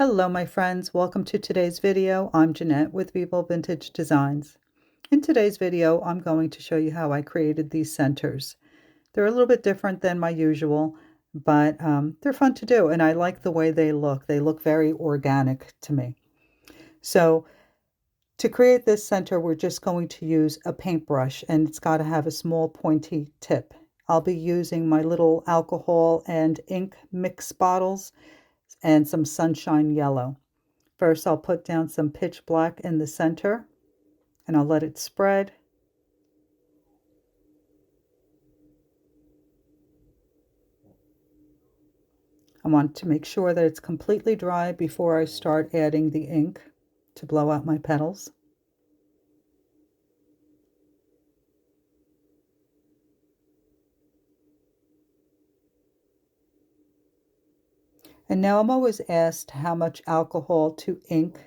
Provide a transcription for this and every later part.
Hello my friends, welcome to today's video. I'm Jeanette with Vivo Vintage Designs. In today's video, I'm going to show you how I created these centers. They're a little bit different than my usual, but they're fun to do and I like the way they look. They look very organic to me. So to create this center, we're just going to use a paintbrush and it's got to have a small pointy tip. I'll be using my little alcohol and ink mix bottles and some sunshine yellow. First, I'll put down some pitch black in the center and I'll let it spread. I want to make sure that it's completely dry before I start adding the ink to blow out my petals. And now I'm always asked how much alcohol to ink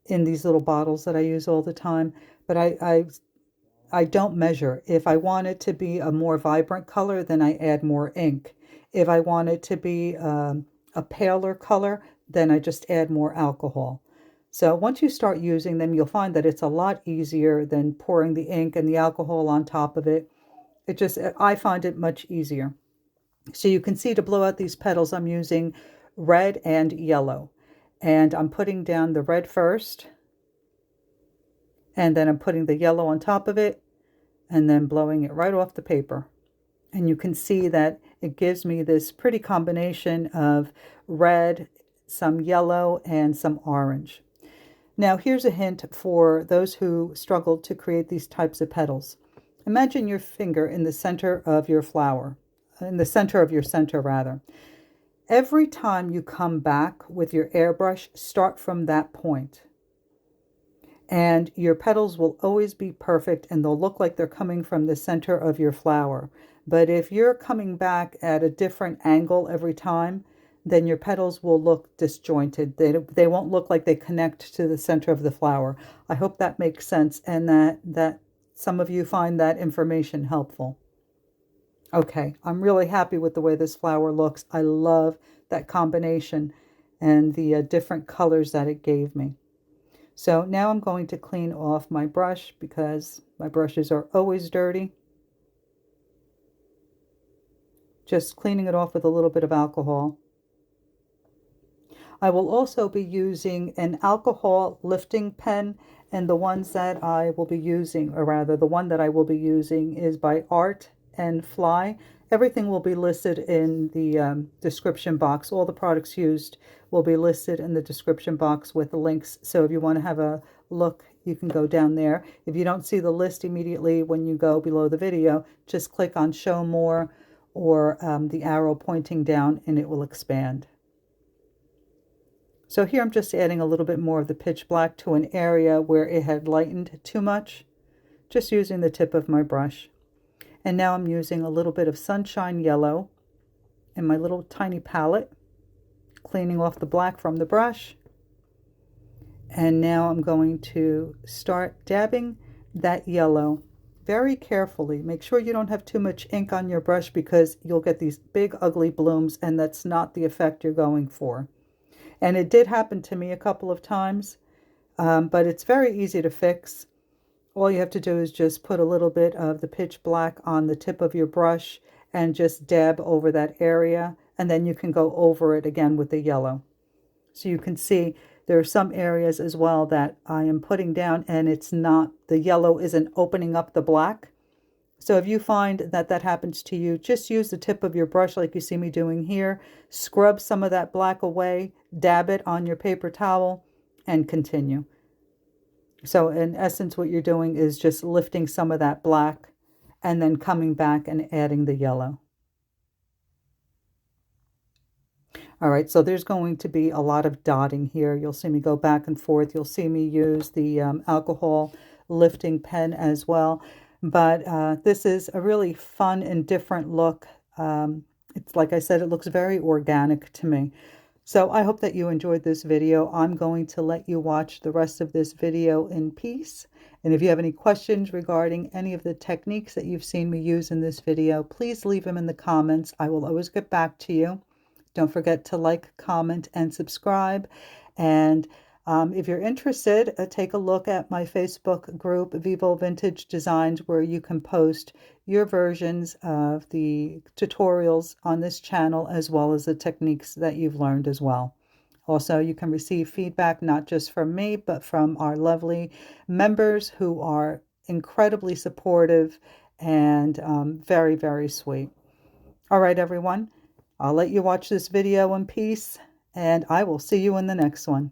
in these little bottles that I use all the time, but I don't measure. If I want it to be a more vibrant color, then I add more ink. If I want it to be a paler color, then I just add more alcohol. So once you start using them, you'll find that it's a lot easier than pouring the ink and the alcohol on top of it. I find it much easier. So you can see to blow out these petals, I'm using red and yellow. And I'm putting down the red first, and then I'm putting the yellow on top of it, and then blowing it right off the paper. And you can see that it gives me this pretty combination of red, some yellow, and some orange. Now here's a hint for those who struggle to create these types of petals. Imagine your finger in the center of your flower, in the center of your center rather. Every time you come back with your airbrush, start from that point. And your petals will always be perfect and they'll look like they're coming from the center of your flower. But if you're coming back at a different angle every time, then your petals will look disjointed. They won't look like they connect to the center of the flower. I hope that makes sense and that some of you find that information helpful. Okay, I'm really happy with the way this flower looks. I love that combination and the different colors that it gave me. So now I'm going to clean off my brush because my brushes are always dirty. Just cleaning it off with a little bit of alcohol. I will also be using an alcohol lifting pen, and the ones that I will be using, or rather the one that I will be using is by Art and Fly. Everything will be listed in the description box. All the products used will be listed in the description box with the links. So if you want to have a look, you can go down there. If you don't see the list immediately when you go below the video, just click on Show More or the arrow pointing down and it will expand. So here I'm just adding a little bit more of the pitch black to an area where it had lightened too much, just using the tip of my brush. And now I'm using a little bit of sunshine yellow in my little tiny palette, cleaning off the black from the brush. And now I'm going to start dabbing that yellow very carefully. Make sure you don't have too much ink on your brush because you'll get these big ugly blooms and that's not the effect you're going for. And it did happen to me a couple of times, but it's very easy to fix. All you have to do is just put a little bit of the pitch black on the tip of your brush and just dab over that area, and then you can go over it again with the yellow. So you can see there are some areas as well that I am putting down and the yellow isn't opening up the black. So if you find that that happens to you, just use the tip of your brush like you see me doing here, scrub some of that black away, dab it on your paper towel, and continue. So in essence, what you're doing is just lifting some of that black and then coming back and adding the yellow. All right, so there's going to be a lot of dotting here. You'll see me go back and forth. You'll see me use the alcohol lifting pen as well. But this is a really fun and different look. It's like I said, it looks very organic to me. So I hope that you enjoyed this video. I'm going to let you watch the rest of this video in peace. And if you have any questions regarding any of the techniques that you've seen me use in this video, please leave them in the comments. I will always get back to you. Don't forget to like, comment, and subscribe. And if you're interested, take a look at my Facebook group, Vivo Vintage Designs, where you can post your versions of the tutorials on this channel, as well as the techniques that you've learned as well. Also, you can receive feedback not just from me, but from our lovely members who are incredibly supportive and very, very sweet. All right, everyone, I'll let you watch this video in peace, and I will see you in the next one.